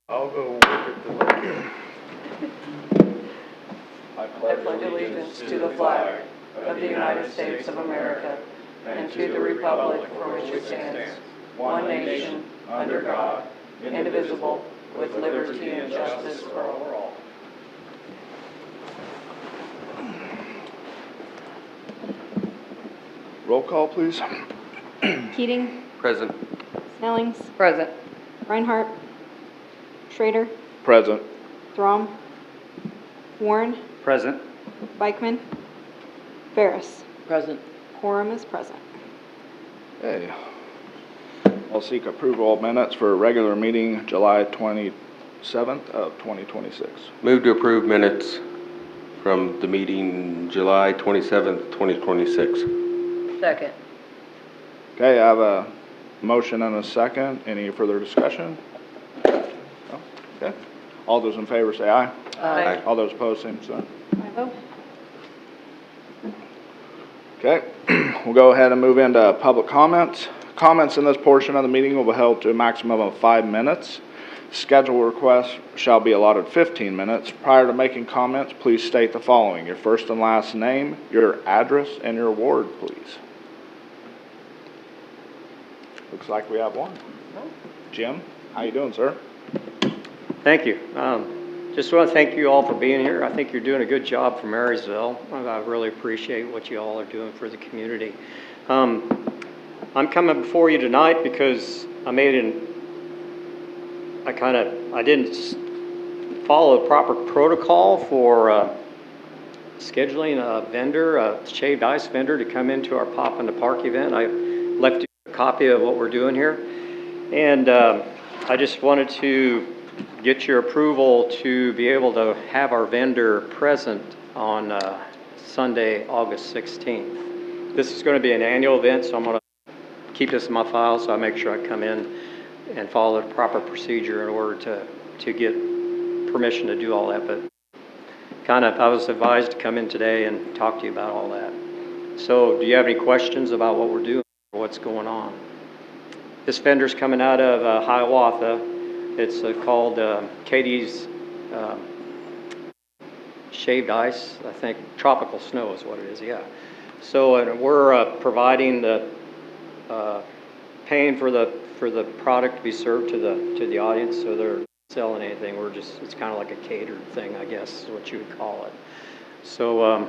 I'll go work at the local. I pledge allegiance to the flag of the United States of America and to the republic for which it stands, one nation, under God, indivisible, with liberty and justice for all. Roll call, please. Keating. Present. Snellings. Present. Reinhardt. Schrader. Present. Throm. Warren. Present. Beichman. Ferris. Present. Quorum is present. Okay. I'll seek approval of minutes for a regular meeting July 27th of 2026. Move to approve minutes from the meeting July 27th, 2026. Second. Okay, I have a motion and a second. Any further discussion? No? Okay. All those in favor say aye. Aye. All those opposed, same sign. I vote. Okay, we'll go ahead and move into public comments. Comments in this portion of the meeting will be held to a maximum of 5 minutes. Schedule requests shall be allotted 15 minutes. Prior to making comments, please state the following: your first and last name, your address, and your ward, please. Looks like we have one. Jim, how you doing, sir? Thank you. Just want to thank you all for being here. I think you're doing a good job for Marysville. I really appreciate what you all are doing for the community. I'm coming before you tonight because I didn't follow the proper protocol for scheduling a vendor, a shaved ice vendor, to come into our Pop in the Park event. I left you a copy of what we're doing here, and I just wanted to get your approval to be able to have our vendor present on Sunday, August 16th. This is going to be an annual event, so I'm going to keep this in my file so I make sure I come in and follow the proper procedure in order to get permission to do all that. But I was advised to come in today and talk to you about all that. So do you have any questions about what we're doing or what's going on? This vendor's coming out of Hiawatha. It's called Katie's Shaved Ice, I think. Tropical Snow is what it is, yeah. So we're providing the paying for the product to be served to the audience. So they're not selling anything. It's kind of like a catered thing, I guess is what you would call it. So,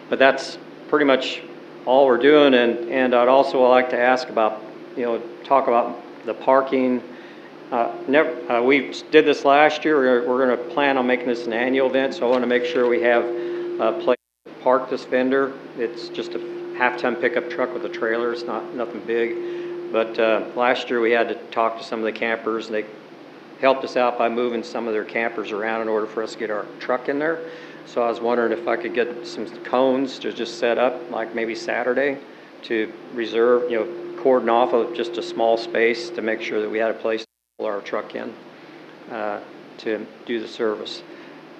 but that's pretty much all we're doing. And I'd also like to ask about, talk about the parking. We did this last year. We're going to plan on making this an annual event, so I want to make sure we have a place to park this vendor. It's just a half-ton pickup truck with a trailer. It's nothing big. But last year we had to talk to some of the campers, and they helped us out by moving some of their campers around in order for us to get our truck in there. So I was wondering if I could get some cones to just set up, like maybe Saturday, to reserve, cordon off of just a small space to make sure that we had a place our truck in to do the service.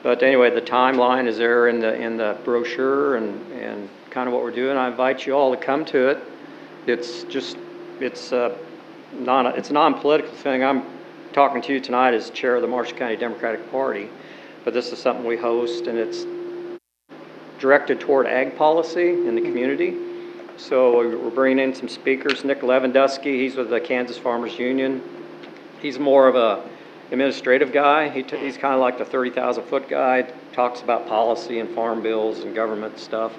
But anyway, the timeline is there in the brochure and kind of what we're doing. I invite you all to come to it. It's a non-political thing. I'm talking to you tonight as chair of the Marshall County Democratic Party, but this is something we host, and it's directed toward ag policy in the community. So we're bringing in some speakers. Nick Lewandowski, he's with the Kansas Farmers Union. He's more of a administrative guy. He's kind of like the 30,000-foot guy, talks about policy and farm bills and government stuff.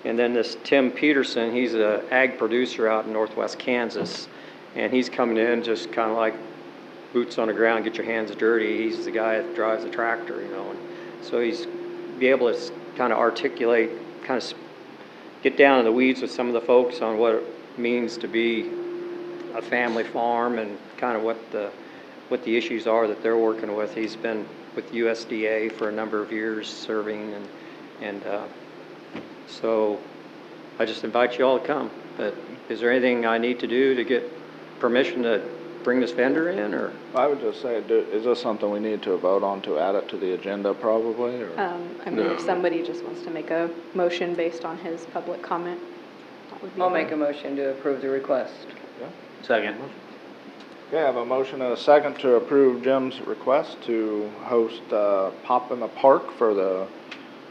And then this Tim Peterson, he's an ag producer out in northwest Kansas, and he's coming in just kind of like boots on the ground, get your hands dirty. He's the guy that drives the tractor, and so he's be able to kind of articulate, kind of get down in the weeds with some of the folks on what it means to be a family farm and kind of what the issues are that they're working with. He's been with USDA for a number of years serving, and so I just invite you all to come. But is there anything I need to do to get permission to bring this vendor in, or? I would just say, is this something we need to vote on to add it to the agenda probably? Or? If somebody just wants to make a motion based on his public comment, that would be I'll make a motion to approve the request. Yeah. Second. Okay, I have a motion and a second to approve Jim's request to host Pop in the Park for the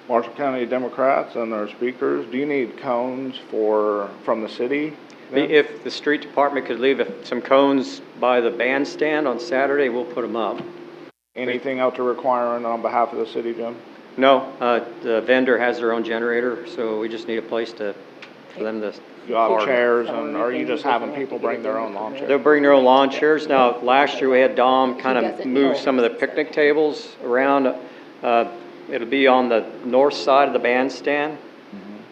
Marshall County Democrats and their speakers. Do you need cones from the city? then? If the street department could leave some cones by the bandstand on Saturday, we'll put them up. Anything else to requiring on behalf of the city, Jim? No, the vendor has their own generator, so we just need a place for them to. You have park. chairs, and are you just having people bring their own lawn chairs? They'll bring their own lawn chairs. Now, last year we had Dom kind of move some of the picnic tables around. It'll be on the north side of the bandstand.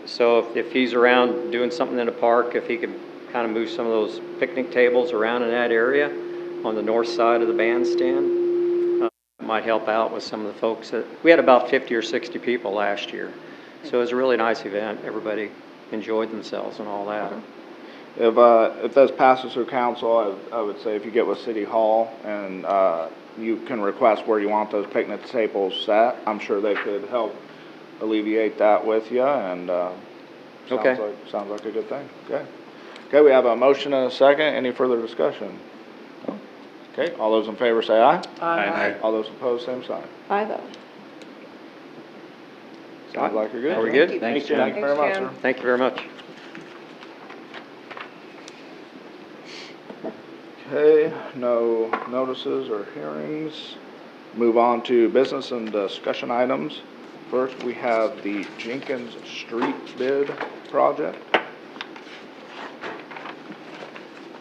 So if he's around doing something in the park, if he could kind of move some of those picnic tables around in that area on the north side of the bandstand, might help out with some of the folks we had about 50 or 60 people last year. So it was a really nice event. Everybody enjoyed themselves and all that. If this passes through council, I would say if you get with City Hall and you can request where you want those picnic tables set, I'm sure they could help alleviate that with you, and Okay. sounds like a good thing. Okay, we have a motion and a second. Any further discussion? No? Okay, all those in favor say aye. Aye. All those opposed, same sign. Aye, though. Sounds like you're good. Are we good? Thanks, Jim. Thank you very much, sir. Thank you very much. Okay, no notices or hearings. Move on to business and discussion items. First, we have the Jenkins Street bid project.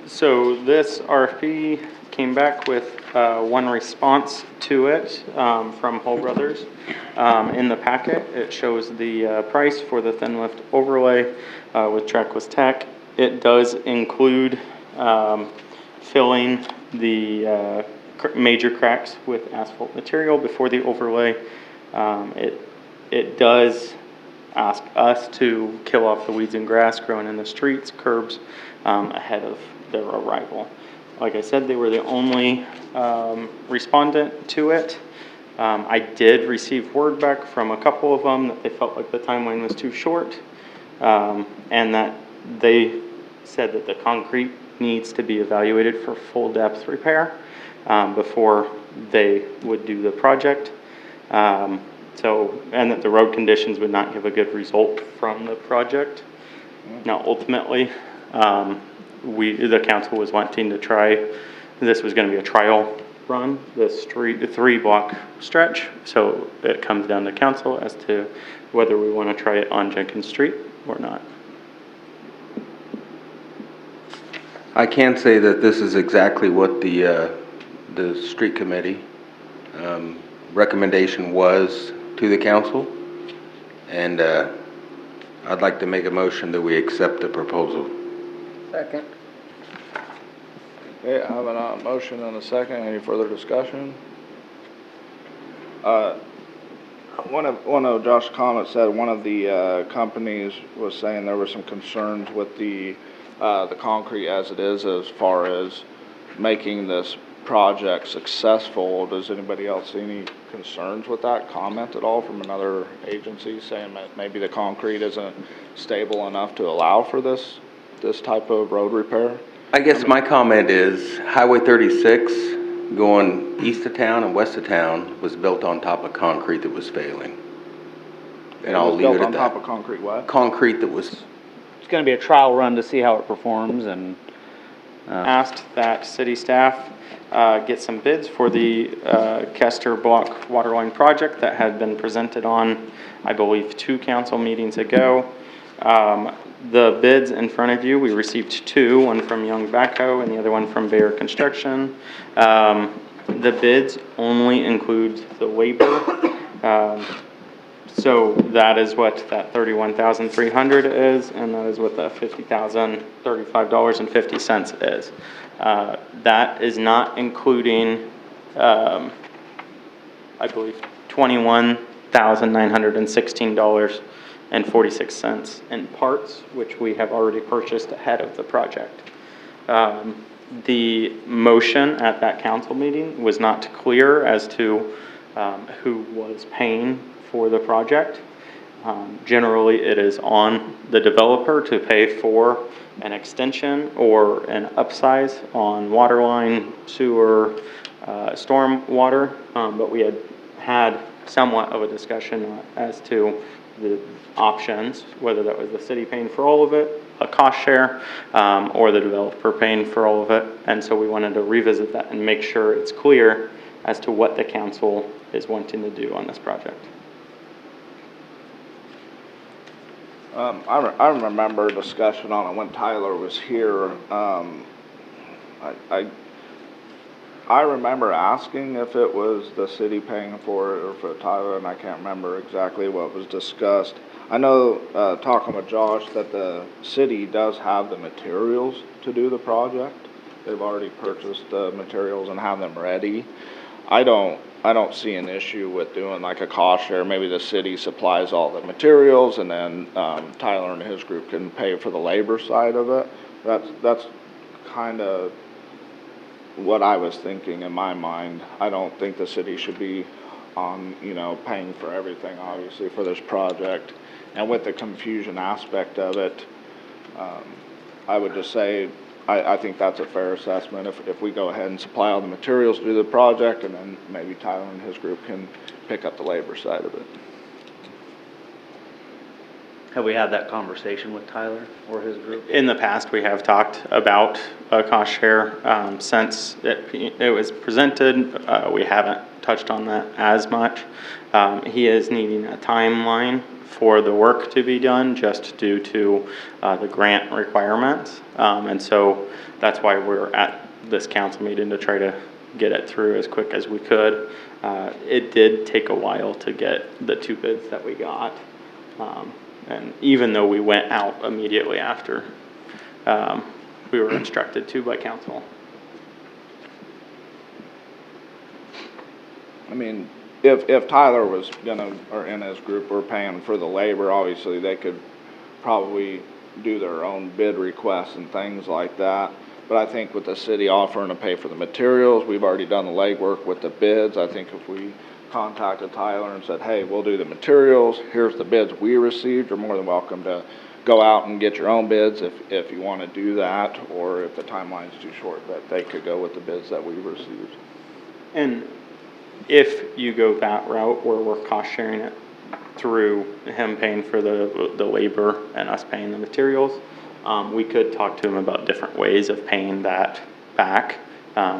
So this RFP came back with one response to it from Hull Brothers. In the packet, it shows the price for the thin lift overlay with Trackless Tech. It does include filling the major cracks with asphalt material before the overlay. It does ask us to kill off the weeds and grass growing in the streets, curbs, ahead of their arrival. Like I said, they were the only respondent to it. I did receive word back from a couple of them that they felt like the timeline was too short, and that they said that the concrete needs to be evaluated for full depth repair before they would do the project. And that the road conditions would not give a good result from the project. Now, ultimately, the council was wanting to try, this was going to be a trial run, this 3-block stretch. So it comes down to council as to whether we want to try it on Jenkins Street or not. I can say that this is exactly what the street committee recommendation was to the council, and I'd like to make a motion that we accept the proposal. Second. Okay, I have a motion and a second. Any further discussion? One of Josh's comments said one of the companies was saying there were some concerns with the concrete as it is, as far as making this project successful. Does anybody else see any concerns with that comment at all from another agency, saying that maybe the concrete isn't stable enough to allow for this type of road repair? I guess my comment is Highway 36 going east of town and west of town was built on top of concrete that was failing. And I'll leave it at that. Built on top of concrete what? Concrete that was. It's going to be a trial run to see how it performs, and Asked that city staff get some bids for the Kester Block Waterline project that had been presented on, I believe, 2 council meetings ago. The bids in front of you, we received 2, one from Young Backhoe and the other one from Bayer Construction. The bids only include the labor. So that is what that $31,300 is, and that is what the $50,035.50 is. That is not including, I believe, $21,916.46 in parts, which we have already purchased ahead of the project. The motion at that council meeting was not clear as to who was paying for the project. Generally, it is on the developer to pay for an extension or an upsize on water line, sewer, storm water, but we had somewhat of a discussion as to the options, whether that was the city paying for all of it, a cost share, or the developer paying for all of it. And so we wanted to revisit that and make sure it's clear as to what the council is wanting to do on this project. I remember a discussion on it when Tyler was here. I remember asking if it was the city paying for it or for Tyler, and I can't remember exactly what was discussed. I know, talking with Josh, that the city does have the materials to do the project. They've already purchased the materials and have them ready. I don't see an issue with doing like a cost share. Maybe the city supplies all the materials and then, Tyler and his group can pay for the labor side of it. That's kind of what I was thinking in my mind. I don't think the city should be on, paying for everything, obviously, for this project. And with the confusion aspect of it, I would just say, I think that's a fair assessment. If we go ahead and supply all the materials to do the project, and then maybe Tyler and his group can pick up the labor side of it. Have we had that conversation with Tyler or his group? In the past, we have talked about a cost share. Since it was presented, we haven't touched on that as much. He is needing a timeline for the work to be done just due to the grant requirements. And so that's why we're at this council meeting to try to get it through as quick as we could. It did take a while to get the 2 bids that we got. And even though we went out immediately after, we were instructed to by council. I mean, if Tyler was or in his group were paying for the labor, obviously they could probably do their own bid requests and things like that. But I think with the city offering to pay for the materials, we've already done the legwork with the bids. I think if we contacted Tyler and said, hey, we'll do the materials, here's the bids we received, you're more than welcome to go out and get your own bids if you want to do that, or if the timeline's too short, that they could go with the bids that we received. And if you go that route where we're cost sharing it through him paying for the labor and us paying the materials, we could talk to him about different ways of paying that back.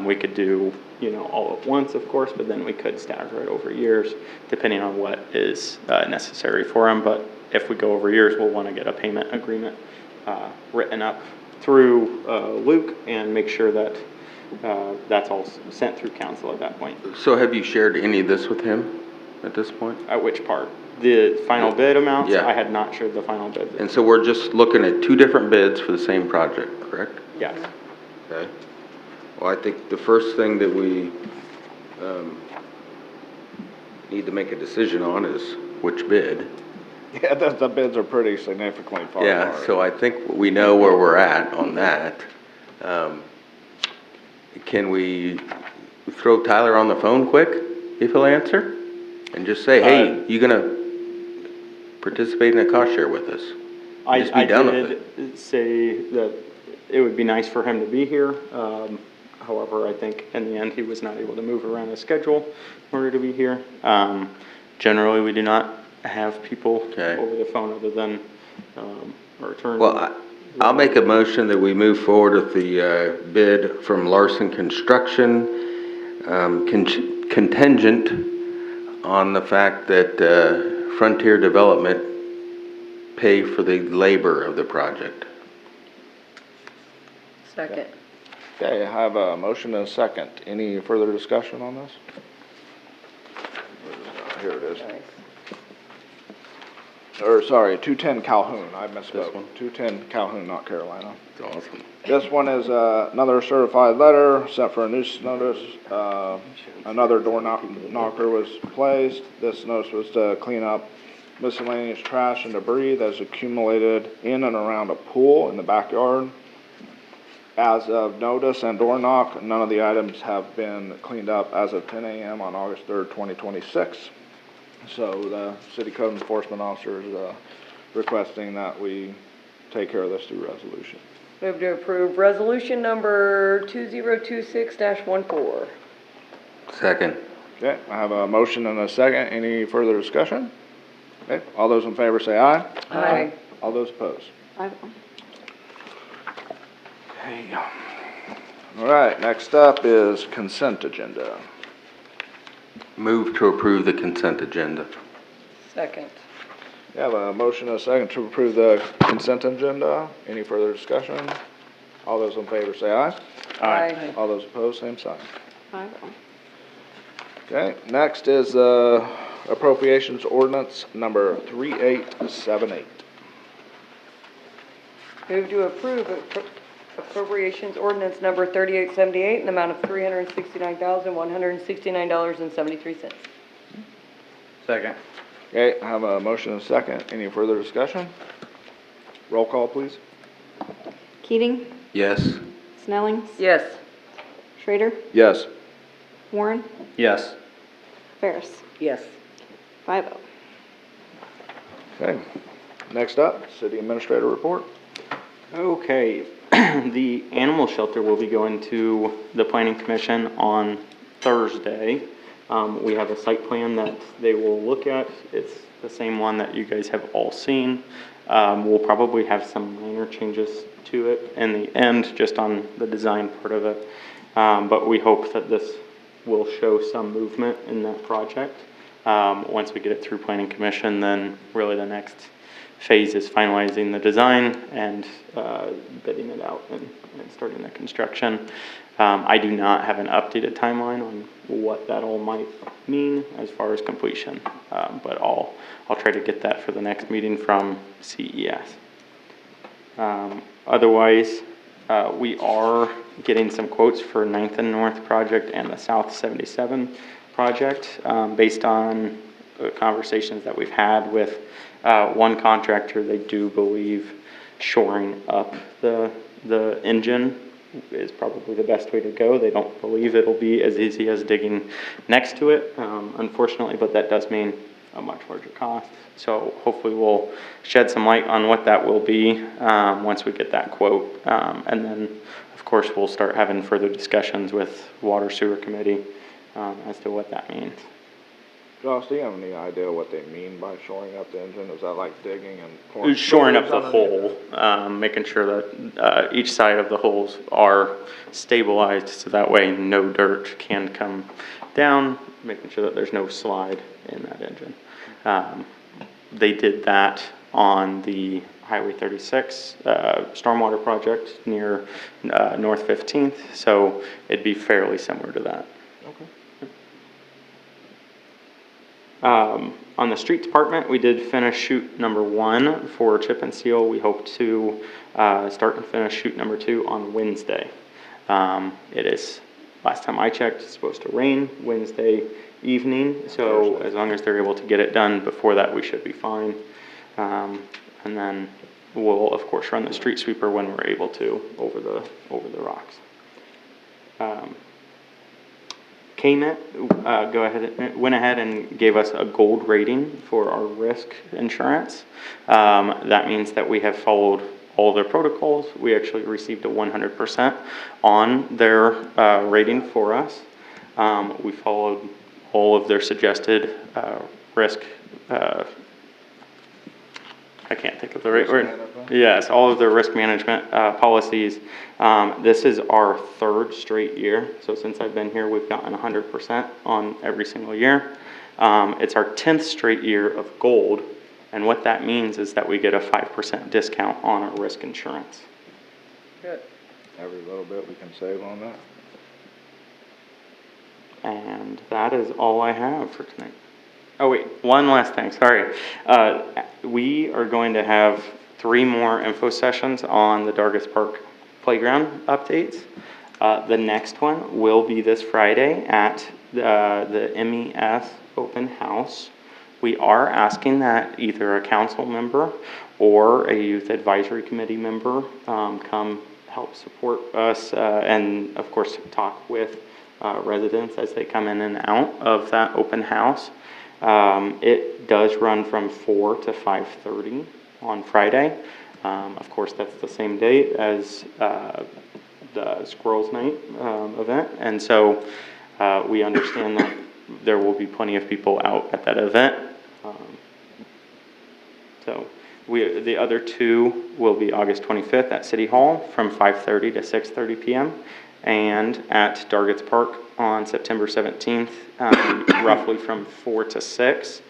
We could do, all at once, of course, but then we could stagger it over years, depending on what is necessary for him. But if we go over years, we'll want to get a payment agreement written up through Luke and make sure that that's all sent through council at that point. So have you shared any of this with him at this point? At which part? The final bid amounts? Yeah. I had not shared the final bid. And so we're just looking at 2 different bids for the same project, correct? Yes. Okay. Well, I think the first thing that we need to make a decision on is which bid. Yeah, the bids are pretty significantly far apart. Yeah, so I think we know where we're at on that. Can we throw Tyler on the phone quick, if he'll answer? And just say, hey, you gonna participate in a cost share with us? Just be done with it. I did say that it would be nice for him to be here. However, I think in the end, he was not able to move around his schedule in order to be here. Generally, we do not have people over the phone other than our attorney. Well, I'll make a motion that we move forward with the bid from Larson Construction, contingent on the fact that Frontier Development pay for the labor of the project. Second. Okay, I have a motion and a second. Any further discussion on this? Here it is. Or, sorry, 210 Calhoun, I misspoke. This one? 210 Calhoun, not Carolina. It's awesome. This one is another certified letter sent for a nuisance notice. Another door knocker was placed. This notice was to clean up miscellaneous trash and debris that has accumulated in and around a pool in the backyard. As of notice and door knock, none of the items have been cleaned up as of 10 a.m. on August 3rd, 2026. So the city code enforcement officer is requesting that we take care of this through resolution. Move to approve resolution number 2026-14. Second. Okay, I have a motion and a second. Any further discussion? Okay, all those in favor say aye. Aye. All those opposed? 5-0. Okay. All right, next up is consent agenda. Move to approve the consent agenda. Second. We have a motion and a second to approve the consent agenda. Any further discussion? All those in favor say aye. Aye. All those opposed, same sign. 5-0. Okay, next is appropriations ordinance number 3878. Move to approve appropriations ordinance number 3878 in the amount of $369,169.73. Second. Okay, I have a motion and a second. Any further discussion? Roll call, please. Keating, Yes. Snellings, Yes. Schrader, Yes. Warren, Yes. Ferris. Yes. 5-0. Okay, next up, city administrator report. Okay, the animal shelter will be going to the planning commission on Thursday. We have a site plan that they will look at. It's the same one that you guys have all seen. We'll probably have some minor changes to it in the end, just on the design part of it. But we hope that this will show some movement in that project. Once we get it through planning commission, then really the next phase is finalizing the design and bidding it out and starting the construction. I do not have an updated timeline on what that all might mean as far as completion, but I'll try to get that for the next meeting from CES. Otherwise, we are getting some quotes for 9th and North project and the South 77 project, based on conversations that we've had with one contractor. They do believe shoring up the engine is probably the best way to go. They don't believe it'll be as easy as digging next to it, unfortunately, but that does mean a much larger cost. So hopefully we'll shed some light on what that will be once we get that quote. And then, of course, we'll start having further discussions with Water Sewer Committee as to what that means. Josh, do you have any idea what they mean by shoring up the engine? Is that like digging and pouring? Shoring up the underneath hole, making sure that each side of the holes are stabilized so that way no dirt can come down, making sure that there's no slide in that engine. They did that on the Highway 36 stormwater project near North 15th, so it'd be fairly similar to that. Okay. On the street department, we did finish chute number 1 for chip and seal. We hope to start and finish chute number 2 on Wednesday. It is, last time I checked, it's supposed to rain Wednesday evening, so as long as they're able to get it done before that, we should be fine. And then we'll, of course, run the street sweeper when we're able to over the rocks. KMET went ahead and gave us a gold rating for our risk insurance. That means that we have followed all their protocols. We actually received a 100% on their rating for us. We followed all of their suggested risk. I can't think of the right word. Yes, all of their risk management policies. This is our 3rd straight year. So since I've been here, we've gotten 100% on every single year. It's our 10th straight year of gold. And what that means is that we get a 5% discount on our risk insurance. Good. Every little bit we can save on that. And that is all I have for tonight. Oh wait, one last thing, sorry. We are going to have 3 more info sessions on the Dargis Park playground updates. The next one will be this Friday at the MES open house. We are asking that either a council member or a youth advisory committee member come help support us and of course talk with residents as they come in and out of that open house. It does run from 4 to 5:30 on Friday. Of course, that's the same date as the Squirrels Night event, and so we understand that there will be plenty of people out at that event. So the other two will be August 25th at City Hall from 5:30 to 6:30 p.m. and at Dargett's Park on September 17th, roughly from 4 to 6.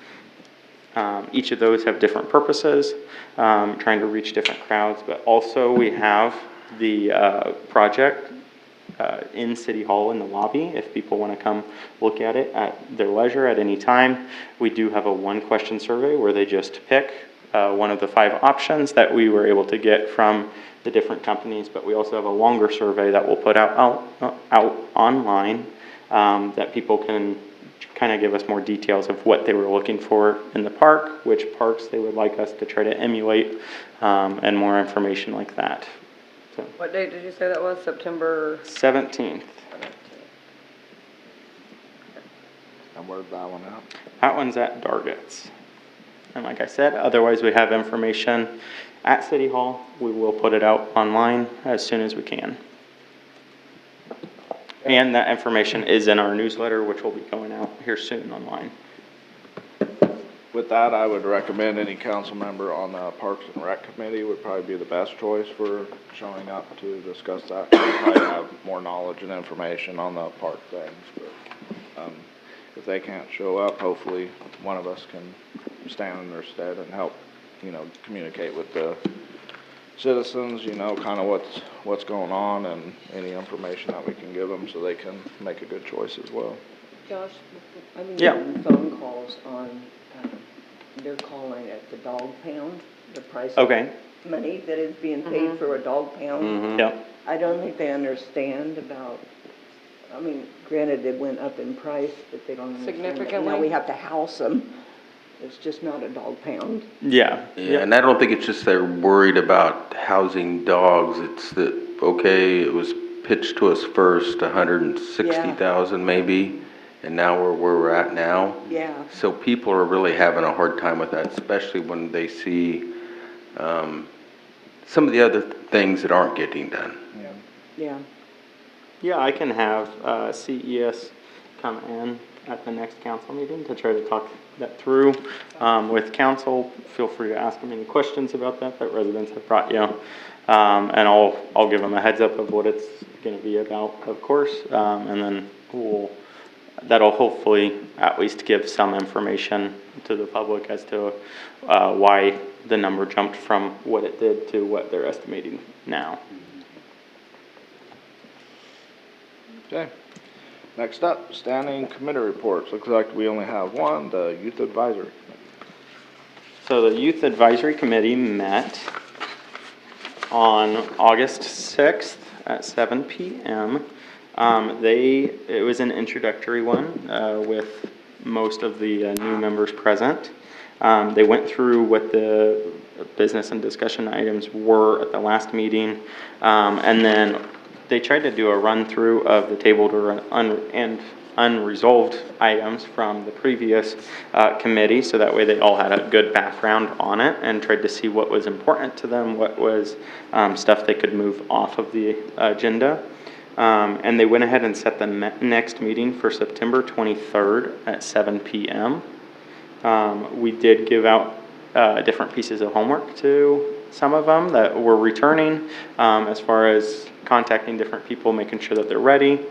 Each of those have different purposes, trying to reach different crowds, but also we have the project in City Hall in the lobby if people want to come look at it at their leisure at any time. We do have a 1-question survey where they just pick one of the 5 options that we were able to get from the different companies, but we also have a longer survey that we'll put out online that people can kind of give us more details of what they were looking for in the park, which parks they would like us to try to emulate, and more information like that. So, What date did you say that was? September 17th. 17th. And where's that one at? That one's at Dargett's. And like I said, otherwise we have information at City Hall. We will put it out online as soon as we can. And that information is in our newsletter, which will be going out here soon online. With that, I would recommend any council member on the Parks and Rec Committee would probably be the best choice for showing up to discuss that. They probably have more knowledge and information on the park things, but if they can't show up, hopefully one of us can stand in their stead and help, communicate with the citizens, kind of what's going on and any information that we can give them so they can make a good choice as well. Josh, I've been Yeah. getting phone calls on, they're calling it the dog pound, the price Okay. of money that is being paid for a dog pound. Yep. I don't think they understand about, granted it went up in price, but they don't understand that Significantly? now we have to house them. It's just not a dog pound. Yeah. Yeah, and I don't think it's just they're worried about housing dogs, it's that, okay, it was pitched to us first, 160,000 maybe, and now where we're at now. Yeah. So people are really having a hard time with that, especially when they see, some of the other things that aren't getting done. Yeah. Yeah, I can have CES come in at the next council meeting to try to talk that through with council. Feel free to ask them any questions about that residents have brought you. And I'll give them a heads up of what it's going to be about, of course, and then that'll hopefully at least give some information to the public as to why the number jumped from what it did to what they're estimating now. Okay. Next up, standing committee reports. Looks like we only have one, the Youth Advisory Committee. So the Youth Advisory Committee met on August 6th at 7 p.m. It was an introductory one with most of the new members present. They went through what the business and discussion items were at the last meeting, and then they tried to do a run-through of the tabled and unresolved items from the previous committee, so that way they all had a good background on it and tried to see what was important to them, what was stuff they could move off of the agenda. And they went ahead and set the next meeting for September 23rd at 7 p.m. We did give out different pieces of homework to some of them that were returning, as far as contacting different people, making sure that they're ready.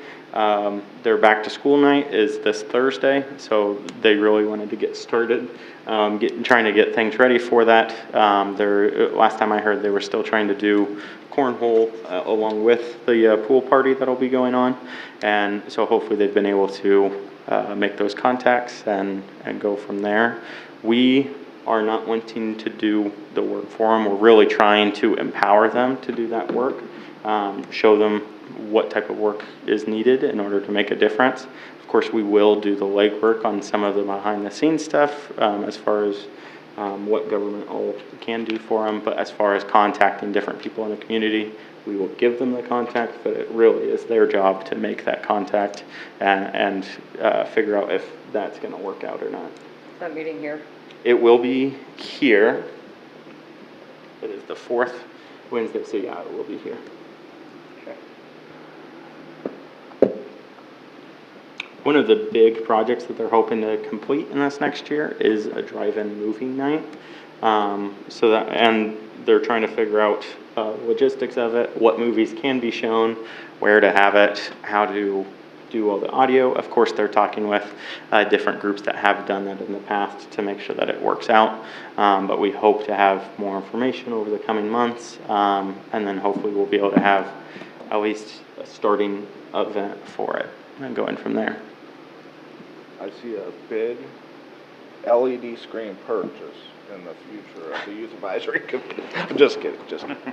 Their back to school night is this Thursday, so they really wanted to get started, trying to get things ready for that. Last time I heard, they were still trying to do cornhole along with the pool party that'll be going on, and so hopefully they've been able to make those contacts and go from there. We are not wanting to do the work for them. We're really trying to empower them to do that work, show them what type of work is needed in order to make a difference. Of course, we will do the legwork on some of the behind-the-scenes stuff, as far as what government all can do for them, but as far as contacting different people in the community, we will give them the contact, but it really is their job to make that contact and figure out if that's going to work out or not. Is that meeting here? It will be here. It is the 4th Wednesday, so yeah, it will be here. One of the big projects that they're hoping to complete in this next year is a drive-in movie night. And they're trying to figure out logistics of it, what movies can be shown, where to have it, how to do all the audio. Of course, they're talking with different groups that have done that in the past to make sure that it works out. But we hope to have more information over the coming months, and then hopefully we'll be able to have at least a starting event for it and going from there. I see a big LED screen purchase in the future of the youth advisory committee. I'm just kidding, just kidding.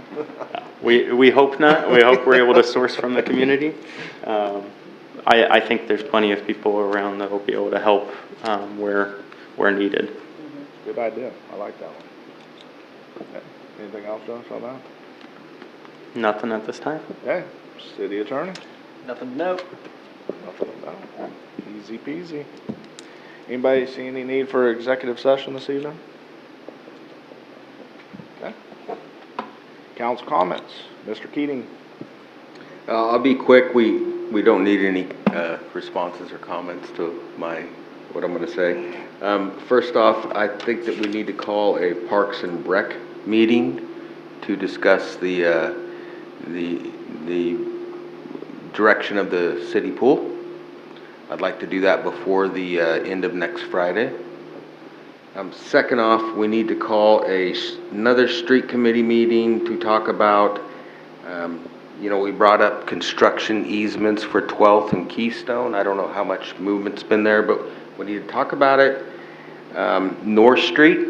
We hope not. We hope we're able to source from the community. I think there's plenty of people around that will be able to help where needed. Good idea. I like that one. Okay. Anything else, Josh, on that? Nothing at this time. Okay. City attorney? Nothing to note. Nothing about it. Easy peasy. Anybody see any need for executive session this evening? Okay. Council comments. Mr. Keating. I'll be quick. We don't need any responses or comments to what I'm going to say. First off, I think that we need to call a Parks and Rec meeting to discuss the direction of the city pool. I'd like to do that before the end of next Friday. Second off, we need to call another street committee meeting to talk about, we brought up construction easements for 12th and Keystone. I don't know how much movement's been there, but we need to talk about it. North Street,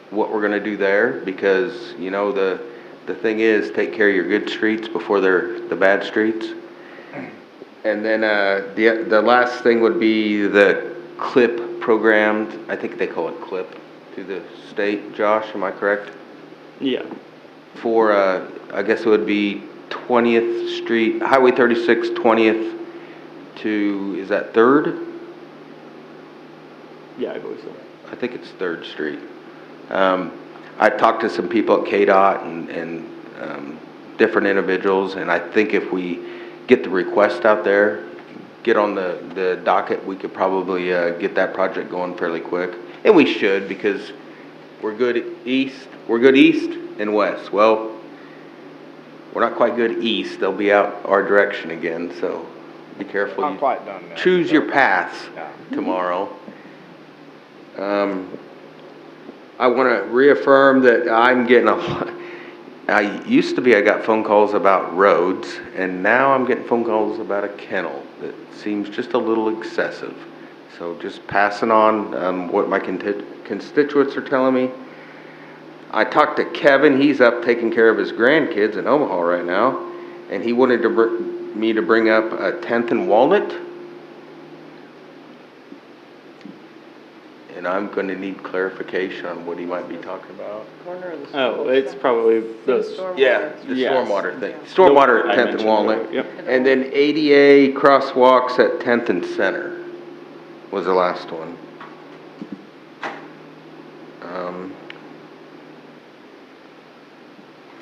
what we're gonna do there, because, the thing is, take care of your good streets before they're the bad streets. And then the last thing would be the CLIP programmed, I think they call it CLIP, to the state. Josh, am I correct? Yeah. For, I guess it would be 20th Street, Highway 36, 20th to, is that 3rd? Yeah, I believe so. I think it's 3rd Street. I talked to some people at KDOT and different individuals, and I think if we get the request out there, get on the docket, we could probably get that project going fairly quick. And we should, because we're good east and west. Well, we're not quite good east. They'll be out our direction again, so be careful. Not quite done yet. Choose your paths Yeah. tomorrow. I want to reaffirm that I'm getting a lot. I got phone calls about roads, and now I'm getting phone calls about a kennel that seems just a little excessive. So just passing on what my constituents are telling me. I talked to Kevin. He's up taking care of his grandkids in Omaha right now, and he wanted me to bring up 10th and Walnut. And I'm going to need clarification on what he might be talking about. Corner of the Oh, school it's center. probably the Stormwater. Yeah, the Yes. stormwater thing. Stormwater I at 10th and mentioned Walnut. earlier, yep. And then ADA crosswalks at 10th and Center was the last one.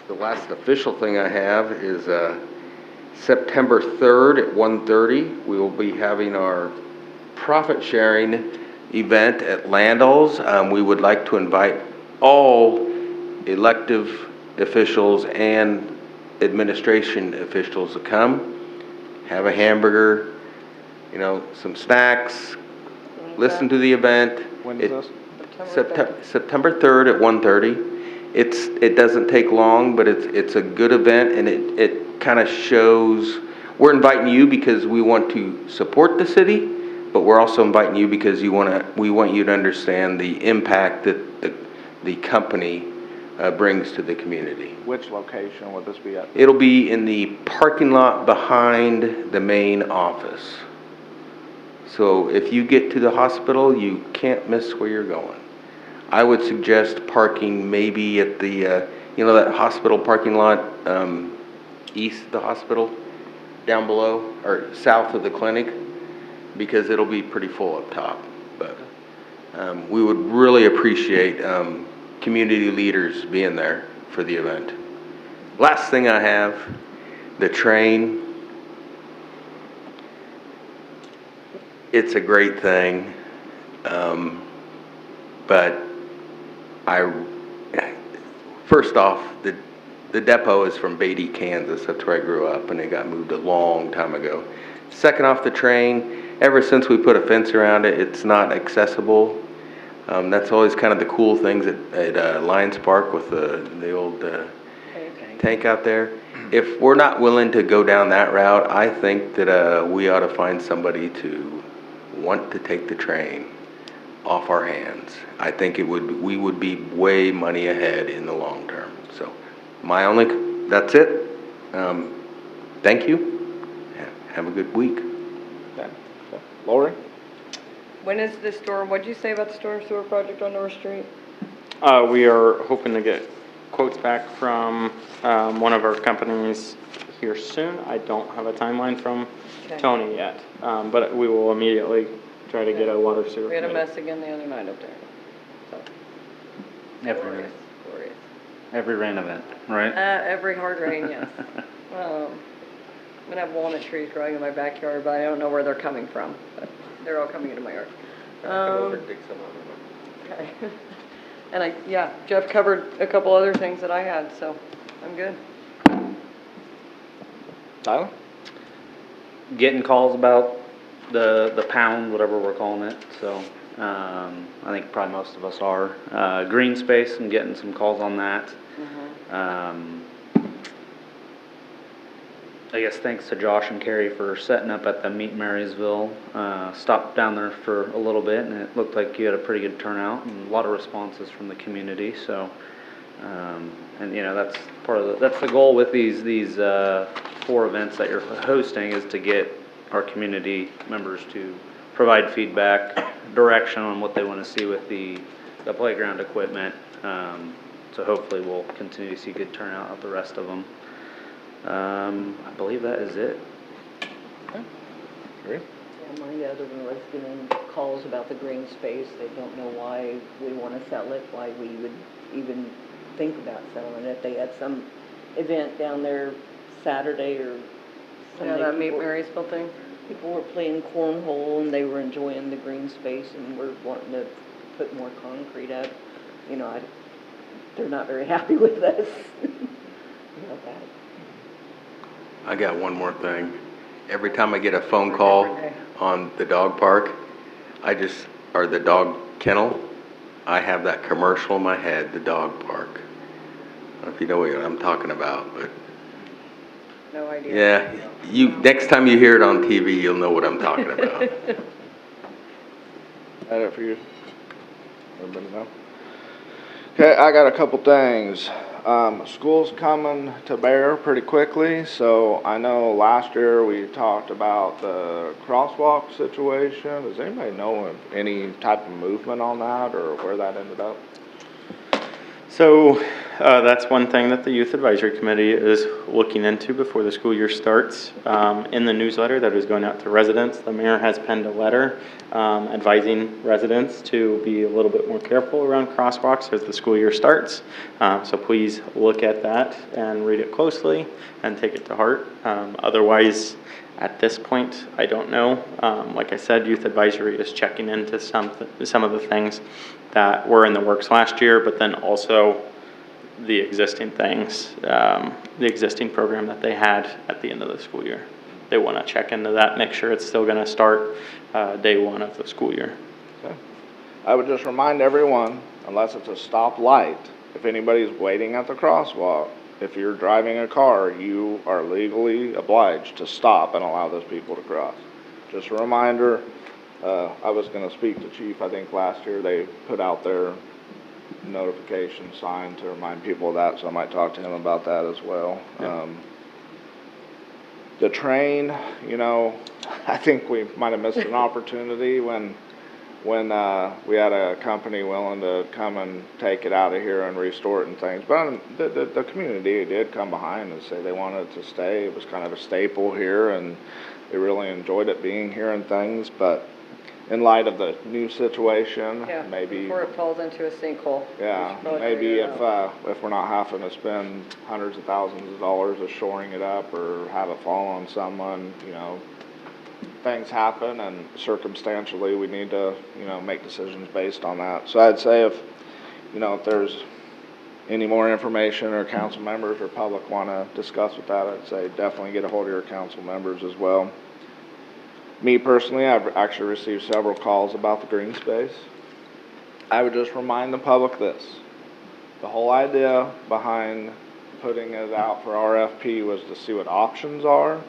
The last official thing I have is September 3rd at 1:30. We will be having our profit sharing event at Landals. We would like to invite all elective officials and administration officials to come, have a hamburger, some snacks, listen to the event. When is this? September 3rd at 1:30. It doesn't take long, but it's a good event, and it kind of shows, we're inviting you because we want to support the city, but we're also inviting you because we want you to understand the impact that the company brings to the community. Which location would this be at? It'll be in the parking lot behind the main office. So if you get to the hospital, you can't miss where you're going. I would suggest parking maybe at the, that hospital parking lot, east of the hospital, down below, or south of the clinic, because it'll be pretty full up top. But We would really appreciate community leaders being there for the event. Last thing I have, the train. It's a great thing, but first off, the depot is from Beatty, Kansas. That's where I grew up, and it got moved a long time ago. Second off, the train, ever since we put a fence around it, it's not accessible. That's always kind of the cool things at Lions Park with the old tank out there. If we're not willing to go down that route, I think that we ought to find somebody to want to take the train off our hands. I think we would be way money ahead in the long term. So that's it. Thank you. Have a good week. Okay. Lori? When is the storm, what'd you say about the storm sewer project on North Street? We are hoping to get quotes back from one of our companies here soon. I don't have a timeline from Okay. Tony yet, but we will immediately try to get a water sewer. We had a committee. mess again the other night up there. So, Every, glorious. every rain event, right? Every hard rain, yes. I'm gonna have walnut trees growing in my backyard, but I don't know where they're coming from, but they're all coming into my yard. Okay. And Jeff covered a couple other things that I had, so I'm good. Tyler? Getting calls about the pound, whatever we're calling it, so, I think probably most of us are. Green space, and getting some calls on that. I guess thanks to Josh and Carrie for setting up at the Meet Marysville. Stopped down there for a little bit, and it looked like you had a pretty good turnout and a lot of responses from the community. So, and you know, that's part of that's the goal with these 4 events that you're hosting, is to get our community members to provide feedback, direction on what they want to see with the playground equipment. So hopefully we'll continue to see good turnout at the rest of them. I believe that is it. Okay. Great. Yeah, my other one was getting calls about the green space. They don't know why we want to sell it, why we would even think about selling it. They had some event down there Saturday or Sunday. Yeah, that Meet Marysville thing? People were playing cornhole and they were enjoying the green space and we're wanting to put more concrete up. You know, they're not very happy with us about that. I got one more thing. Every time I get a phone call on the dog park, or the dog kennel, I have that commercial in my head, the dog park. I don't know if you know what I'm talking about, but No idea. yeah, next time you hear it on TV, you'll know what I'm talking about. That it for you? Everybody know? Okay, I got a couple things. School's coming to bear pretty quickly, so I know last year we talked about the crosswalk situation. Does anybody know of any type of movement on that or where that ended up? So that's one thing that the Youth Advisory Committee is looking into before the school year starts. In the newsletter that is going out to residents, the mayor has penned a letter advising residents to be a little bit more careful around crosswalks as the school year starts. So please look at that and read it closely and take it to heart. Otherwise, at this point, I don't know. Like I said, Youth Advisory is checking into some of the things that were in the works last year, but then also the existing things, the existing program that they had at the end of the school year. They want to check into that, make sure it's still going to start day 1 of the school year. Okay. I would just remind everyone, unless it's a stoplight, if anybody's waiting at the crosswalk, if you're driving a car, you are legally obliged to stop and allow those people to cross. Just a reminder, I was going to speak to Chief, I think last year they put out their notification sign to remind people of that, so I might talk to him about that as well. Yeah. The train, you know, I think we might have missed an opportunity when we had a company willing to come and take it out of here and restore it and things. But the community did come behind and say they wanted it to stay. It was kind of a staple here, and they really enjoyed it being here and things. But in light of the new situation, Yeah, maybe, before it falls into a sinkhole. yeah, We should probably maybe figure it out. if we're not having to spend hundreds of thousands of dollars of shoring it up or have it fall on someone, you know, things happen and circumstantially we need to, you know, make decisions based on that. So I'd say if, you know, if there's any more information or council members or public want to discuss with that, I'd say definitely get a hold of your council members as well. Me personally, I've actually received several calls about the green space. I would just remind the public this. The whole idea behind putting it out for RFP was to see what options are.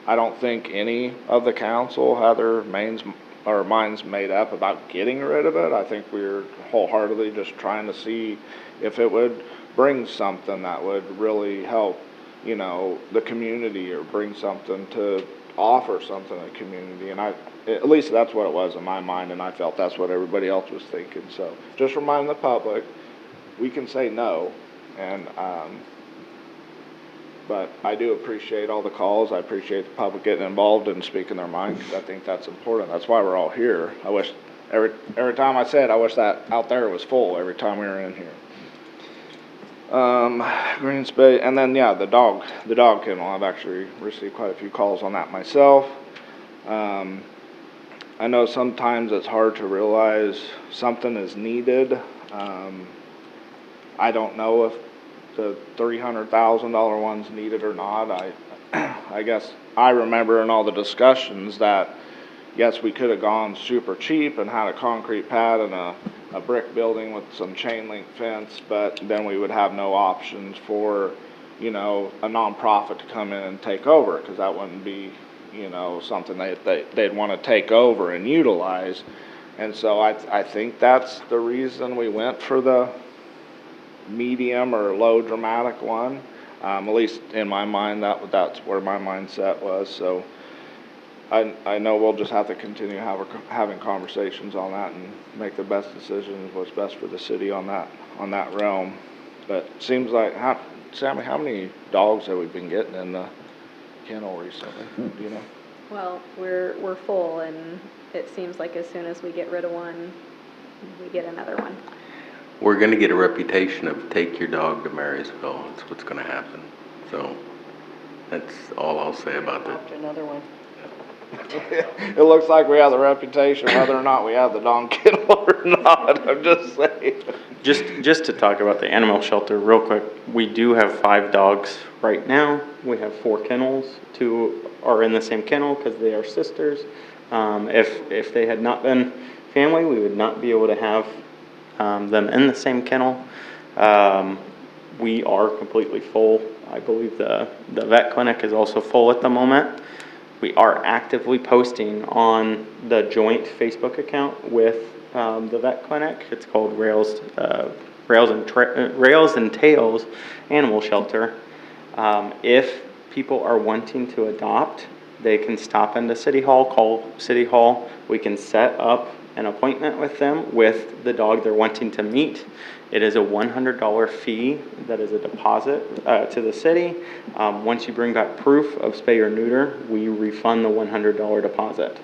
I don't think any of the council had their minds made up about getting rid of it. I think we're wholeheartedly just trying to see if it would bring something that would really help, you know, the community or bring something to offer something to the community. And at least that's what it was in my mind, and I felt that's what everybody else was thinking. So just remind the public, we can say no, and but I do appreciate all the calls. I appreciate the public getting involved and speaking their mind, because I think that's important. That's why we're all here. I wish every time I said, I wish that out there was full every time we were in here. Green space, and then yeah, the dog kennel. I've actually received quite a few calls on that myself. I know sometimes it's hard to realize something is needed. I don't know if the $300,000 one's needed or not. I guess I remember in all the discussions that yes, we could have gone super cheap and had a concrete pad and a brick building with some chain link fence, but then we would have no options for, you know, a nonprofit to come in and take over, because that wouldn't be, you know, something they'd want to take over and utilize. And so I think that's the reason we went for the medium or low dramatic one. At least in my mind, that's where my mindset was. So I know we'll just have to continue having conversations on that and make the best decisions, what's best for the city on that realm. But it seems like, Sammy, how many dogs have we been getting in the kennel recently? Do you know? Well, we're full, and it seems like as soon as we get rid of one, we get another one. We're gonna get a reputation of take your dog to Marysville. That's what's gonna happen. So that's all I'll say about that. Adopt another one. It looks like we have the reputation, whether or not we have the dog kennel or not. I'm just saying. Just to talk about the animal shelter real quick, we do have 5 dogs right now. We have 4 kennels. 2 are in the same kennel because they are sisters. If they had not been family, we would not be able to have them in the same kennel. We are completely full. I believe the vet clinic is also full at the moment. We are actively posting on the joint Facebook account with the vet clinic. It's called Rails and Tails Animal Shelter. If people are wanting to adopt, they can stop into City Hall, call City Hall. We can set up an appointment with them with the dog they're wanting to meet. It is a $100 fee that is a deposit to the city. Once you bring back proof of spay or neuter, we refund the $100 deposit.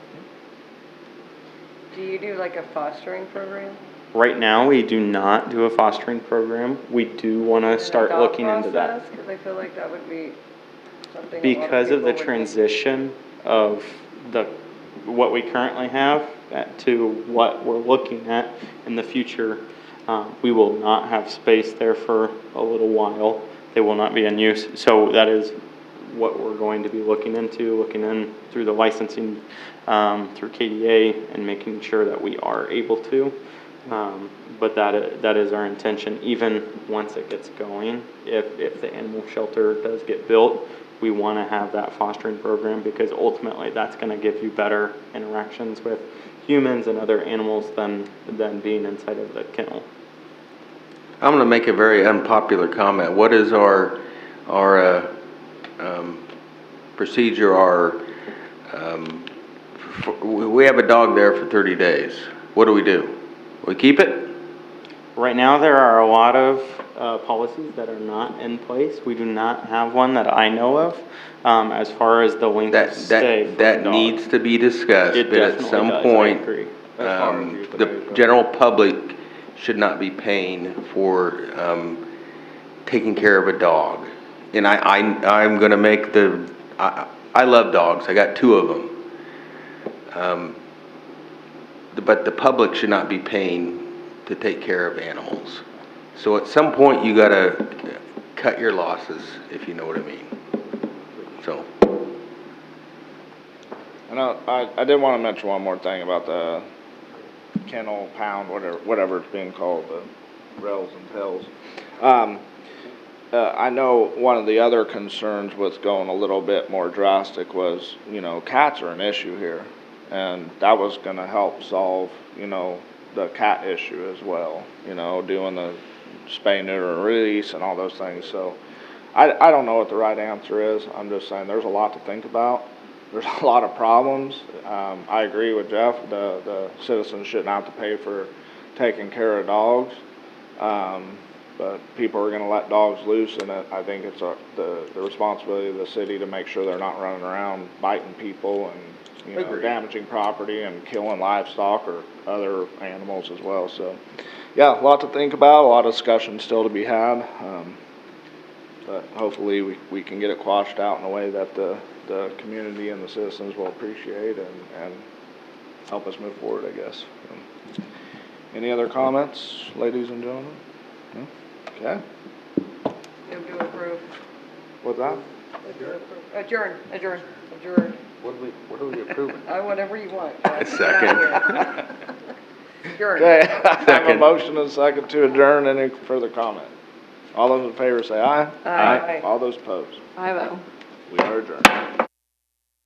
Do you do like a fostering program? Right now, we do not do a fostering program. We do want to start looking into that. Because I feel like that would be something. Because of the transition of what we currently have to what we're looking at in the future, we will not have space there for a little while. They will not be in use. So that is what we're going to be looking in through the licensing, through KDA, and making sure that we are able to. But that is our intention, even once it gets going. If the animal shelter does get built, we want to have that fostering program, because ultimately that's going to give you better interactions with humans and other animals than being inside of the kennel. I'm going to make a very unpopular comment. What is our procedure? We have a dog there for 30 days. What do? We keep it? Right now, there are a lot of policies that are not in place. We do not have one that I know of as far as the length of stay. That needs to be discussed, It but at definitely some does. point, I agree. As far as The euthanasia. general public should not be paying for, taking care of a dog. And I'm gonna make I love dogs, I got 2 of them. But the public should not be paying to take care of animals. So at some point, you gotta cut your losses, if you know what I mean. So, And I did want to mention one more thing about the kennel, pound, whatever it's being called, the rails and tails. I know one of the other concerns with going a little bit more drastic was, cats are an issue here. And that was gonna help solve, the cat issue as well, doing the spay, neuter, and release and all those things. So I don't know what the right answer is. I'm just saying there's a lot to think about. There's a lot of problems. I agree with Jeff. The citizens shouldn't have to pay for taking care of dogs. But people are gonna let dogs loose, and I think it's the responsibility of the city to make sure they're not running around biting people and, damaging property and killing livestock or other animals as well. So, yeah, a lot to think about, a lot of discussion still to be had. But hopefully we can get it quashed out in a way that the community and the citizens will appreciate and help us move forward, I guess. Any other comments, ladies and gentlemen? No? Okay. Move to approve. What's that? Adjourn. what are we approving? Whatever you want. Second. Adjourn. Okay, I have a Second. motion and a second to adjourn. Any further comment? All those in favor say aye. Aye. All those opposed. 5-0. We are adjourned.